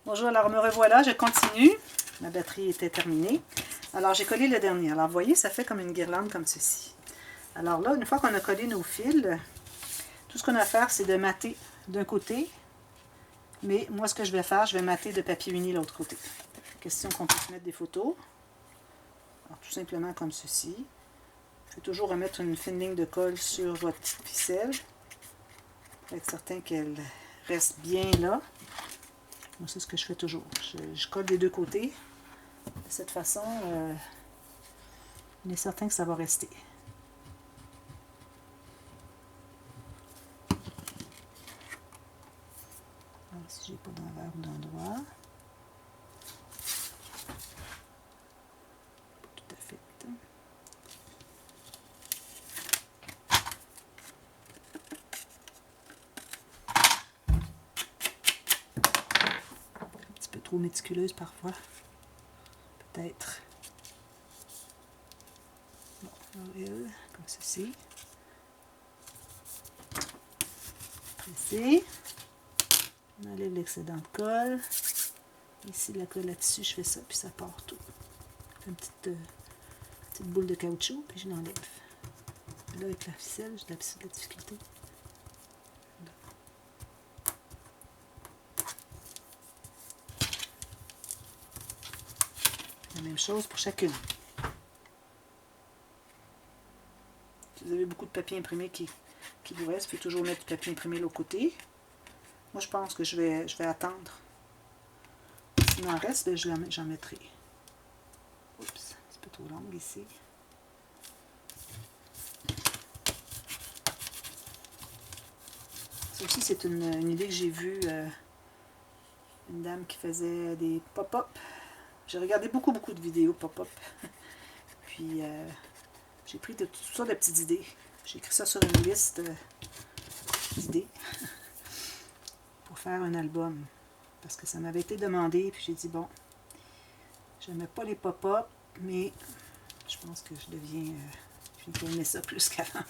Bonjour, alors me revoilà, je continue. Ma batterie était terminée. Alors j'ai collé le dernier. Alors vous voyez, ça fait comme une guirlande comme ceci. Alors là, une fois qu'on a collé nos fils, tout ce qu'on a à faire, c'est de mater d'un côté. Mais moi, ce que je vais faire, je vais mater de papier uni l'autre côté. Question qu'on puisse mettre des photos. Alors tout simplement comme ceci. Je vais toujours remettre une fine ligne de colle sur votre petite ficelle. Pour être certain qu'elle reste bien là. Moi, c'est ce que je fais toujours. Je colle des deux côtés. De cette façon, on est certain que ça va rester. Alors, si j'ai pas d'envers ou d'endroit. Pas tout à fait. Un petit peu trop méticuleuse parfois. Peut-être. Bon, elle, comme ceci. Pressé. On enlève l'excédent de colle. Ici, la colle là-dessus, je fais ça, puis ça part tout. Une petite boule de caoutchouc, puis je l'enlève. Là, avec la ficelle, j'ai de la difficulté. Là. La même chose pour chacune. Si vous avez beaucoup de papier imprimé qui vous reste, vous pouvez toujours mettre du papier imprimé de l'autre côté. Moi, je pense que je vais attendre. S'il m'en reste, ben, j'en mettrai. Oups, c'est un peu trop long ici. Ça aussi, c'est une idée que j'ai vue. Une dame qui faisait des pop-up. J'ai regardé beaucoup de vidéos pop-up. Puis, j'ai pris toutes sortes de petites idées. J'ai écrit ça sur une liste d'idées pour faire un album. Parce que ça m'avait été demandé, puis j'ai dit, bon, j'aimais pas les pop-up, mais je pense que je vais aimer ça plus qu'avant.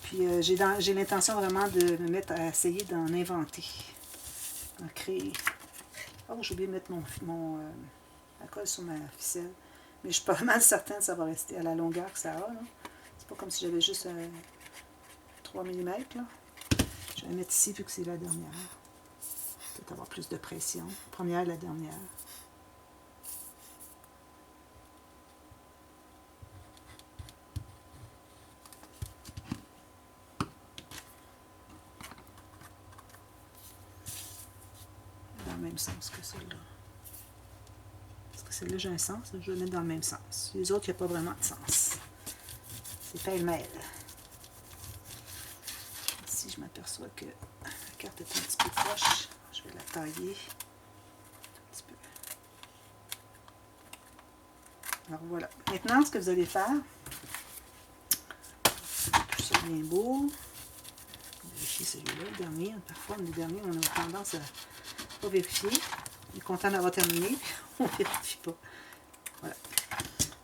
Puis j'ai l'intention vraiment de me mettre à essayer d'en inventer, d'en créer. Oh, j'ai oublié de mettre la colle sur ma ficelle. Mais je suis pas mal certaine que ça va rester à la longueur que ça a. C'est pas comme si j'avais juste 3 mm. Là. Je vais la mettre ici vu que c'est la dernière. Peut-être avoir plus de pression. Première, la dernière. Dans le même sens que celle-là. Parce que celle-là, j'ai un sens. Je vais le mettre dans le même sens. Les autres, il n'y a pas vraiment de sens. C'est pêle-mêle. Ici, je m'aperçois que la carte est un petit peu proche. Je vais la tailler un petit peu. Alors voilà. Maintenant, ce que vous allez faire, tout ça bien beau. Vérifier celui-là, le dernier. Parfois, les derniers, on a tendance à ne pas vérifier. On est content d'avoir terminé, on ne vérifie pas. Voilà.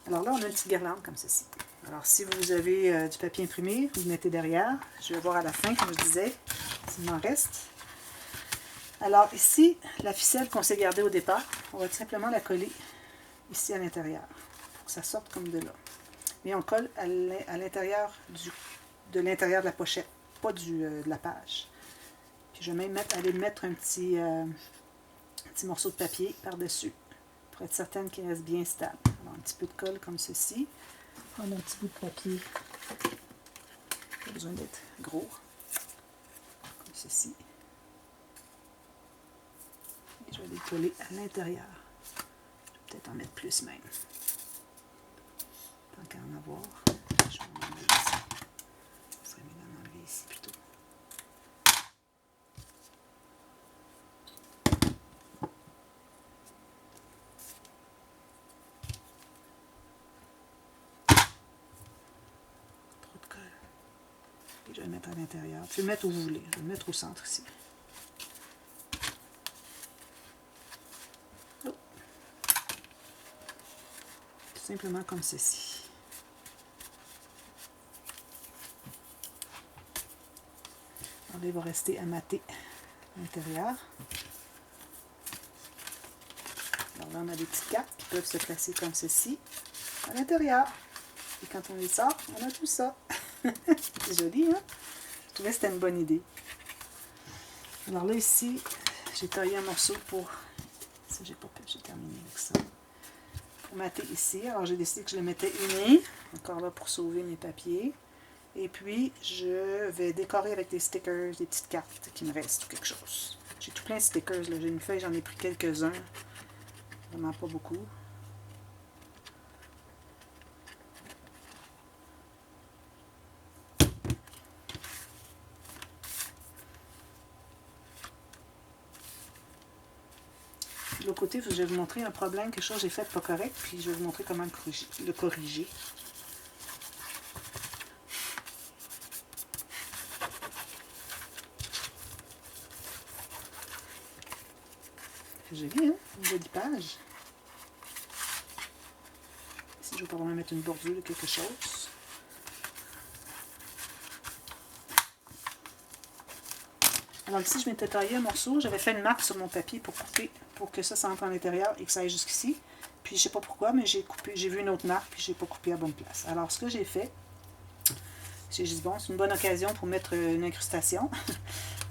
Alors là, on a une petite guirlande comme ceci. Alors, si vous avez du papier imprimé, vous le mettez derrière. Je vais voir à la fin, comme je disais, s'il m'en reste. Alors ici, la ficelle qu'on s'est gardée au départ, on va tout simplement la coller ici à l'intérieur, pour que ça sorte comme de là. Mais on colle à l'intérieur de l'intérieur de la pochette, pas de la page. Puis je vais même aller mettre un petit morceau de papier par-dessus, pour être certaine qu'il reste bien stable. Alors un petit peu de colle comme ceci. Prendre un petit bout de papier, pas besoin d'être gros, comme ceci. Et je vais les coller à l'intérieur. Je vais peut-être en mettre plus même. Tant qu'à en avoir, je vais en enlever ici. Ce serait mieux d'en enlever ici plutôt. Trop de colle. Et je vais le mettre à l'intérieur. Vous pouvez le mettre où vous voulez. Je vais le mettre au centre ici. Oh. Tout simplement comme ceci. Alors, il va rester à mater à l'intérieur. Alors là, on a des petites cartes qui peuvent se placer comme ceci à l'intérieur. Et quand on les sort, on a tout ça. C'est joli, hein? Je trouvais que c'était une bonne idée. Alors là, ici, j'ai taillé un morceau pour... Ça, j'ai terminé avec ça. Pour mater ici. Alors, j'ai décidé que je le mettais uni. Encore là, pour sauver mes papiers. Et puis, je vais décorer avec des stickers, des petites cartes qui me restent ou quelque chose. J'ai tout plein de stickers. J'ai une feuille, j'en ai pris quelques-uns. Vraiment pas beaucoup. De l'autre côté, je vais vous montrer un problème, quelque chose que j'ai fait pas correct, puis je vais vous montrer comment le corriger. C'est joli, hein? Une jolie page. Ici, je vais probablement mettre une bordure de quelque chose. Alors ici, je m'étais taillé un morceau. J'avais fait une marque sur mon papier pour couper, pour que ça entre à l'intérieur et que ça aille jusqu'ici. Puis je sais pas pourquoi, mais j'ai vu une autre marque, puis j'ai pas coupé à bonne place. Alors ce que j'ai fait, j'ai dit bon, c'est une bonne occasion pour mettre une incrustation.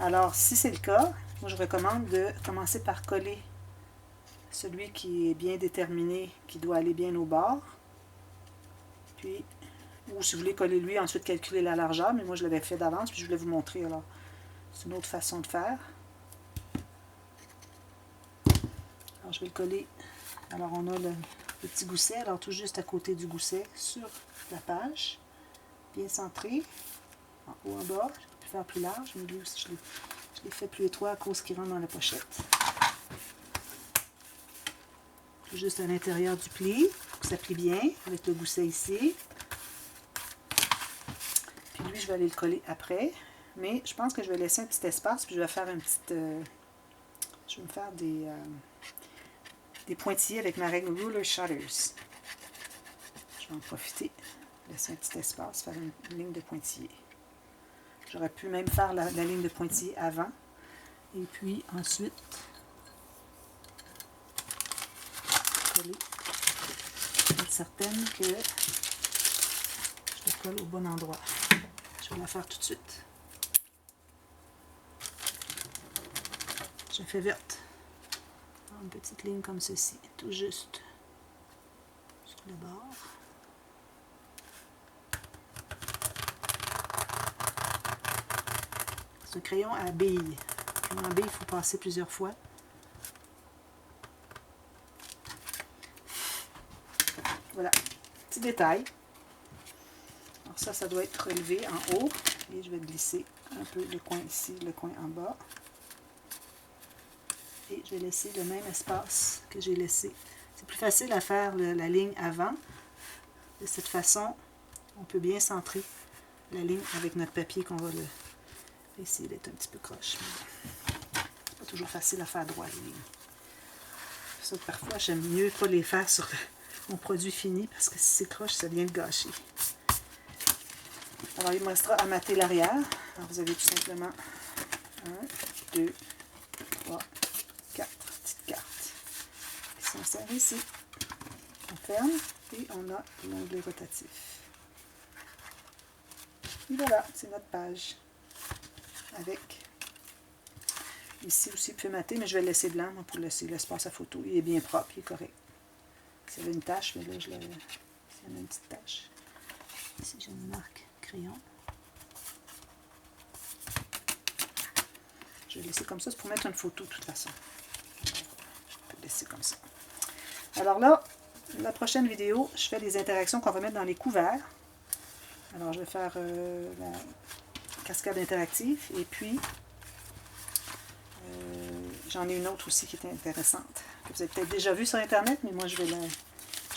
Alors si c'est le cas, moi je recommande de commencer par coller celui qui est bien déterminé, qui doit aller bien au bord. Puis, ou si vous voulez coller lui, ensuite calculer la largeur, mais moi je l'avais fait d'avance, puis je voulais vous montrer. Alors, c'est une autre façon de faire. Alors je vais le coller. Alors on a le petit gousset, alors tout juste à côté du gousset sur la page. Bien centré, en haut, en bas. Je peux faire plus large, mais lui aussi je l'ai fait plus étroit à cause qu'il rentre dans la pochette. Tout juste à l'intérieur du pli, pour que ça plie bien, avec le gousset ici. Puis lui, je vais aller le coller après. Mais je pense que je vais laisser un petit espace, puis je vais faire un petit... je vais me faire des pointillés avec ma règle Ruler Shutters. Je vais en profiter, laisser un petit espace, faire une ligne de pointillés. J'aurais pu même faire la ligne de pointillés avant. Et puis ensuite, coller. Être certaine que je le colle au bon endroit. Je vais la faire tout de suite. Je fais verte. Une petite ligne comme ceci, tout juste sur le bord. C'est un crayon à billes. Le crayon à billes, il faut passer plusieurs fois. Voilà, petit détail. Alors ça doit être relevé en haut. Et je vais glisser un peu le coin ici, le coin en bas. Et je vais laisser le même espace que j'ai laissé. C'est plus facile à faire la ligne avant. De cette façon, on peut bien centrer la ligne avec notre papier qu'on va essayer d'être un petit peu croche. C'est pas toujours facile à faire droit les lignes. C'est pour ça que parfois, j'aime mieux pas les faire sur mon produit fini parce que si c'est croche, ça vient de gâcher. Alors, il me restera à mater l'arrière. Alors, vous avez tout simplement 1, 2, 3, 4 petites cartes qui sont serrées ici. On ferme et on a l'onglet rotatif. Et voilà, c'est notre page. Avec ici aussi, vous pouvez mater, mais je vais le laisser blanc moi, pour laisser l'espace à photo. Il est bien propre, il est correct. S'il y avait une tache, mais là, s'il y en a une petite tache. Ici, j'ai une marque crayon. Je vais laisser comme ça, c'est pour mettre une photo de toute façon. Je peux laisser comme ça. Alors là, la prochaine vidéo, je fais des interactions qu'on va mettre dans les couverts. Alors je vais faire la cascade interactive et puis j'en ai une autre aussi qui est intéressante, que vous avez peut-être déjà vue sur internet, mais moi je vais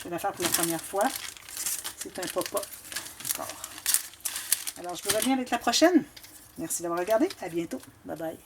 la faire pour la première fois. C'est un pop-up encore. Alors je vous reviens avec la prochaine. Merci d'avoir regardé. À bientôt. Bye bye.